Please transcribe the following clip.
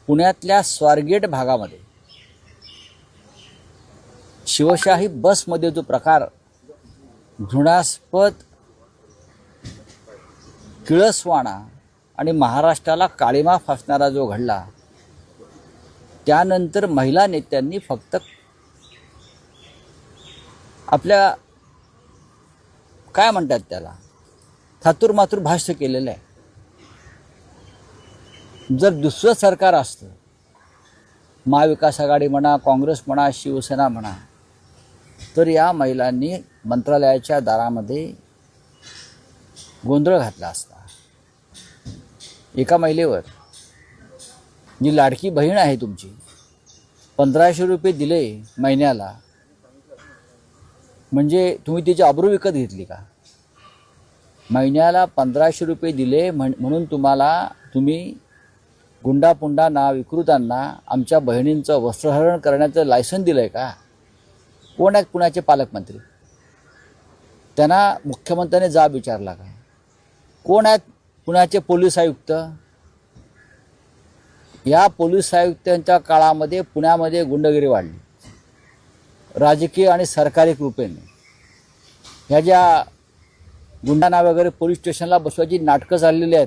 पुण्यातल्या स्वारगेट भागामध्ये शिवशाही बसमध्ये जो प्रकार घृणास्पद, किळसवाणा आणि महाराष्ट्राला काळिमा फासणारा जो घडला, त्यानंतर महिला नेत्यांनी फक्त आपल्या काय म्हणतात त्याला थातुरमातुर भाष्य केलेलं आहे. जर दुसरं सरकार असतं, महाविकास आघाडी म्हणा, काँग्रेस म्हणा, शिवसेना म्हणा, तर या महिलांनी मंत्रालयाच्या दारामध्ये गोंधळ घातला असता. एका महिलेवर, जी लाडकी बहीण आहे तुमची, 1500 रुपये दिले महिन्याला, म्हणजे तुम्ही तिची अब्रू विकत घेतली का? महिन्याला 1500 रुपये दिले म्हणून तुम्ही गुंडापुंडा ना विकृतांना आमच्या बहिणींचं वस्त्रहरण करण्याचं लायसन दिलं आहे का? कोण आहेत पुण्याचे पालकमंत्री? त्यांना मुख्यमंत्र्यांनी जाब विचारला का? कोण आहेत पुण्याचे पोलीस आयुक्त? या पोलीस आयुक्तांच्या काळामध्ये पुण्यामध्ये गुंडगिरी वाढली, राजकीय आणि सरकारी कृपेने. ह्या ज्या गुंडांना वगैरे पोलीस स्टेशनला बसवायची नाटकं चाललेली आहेत,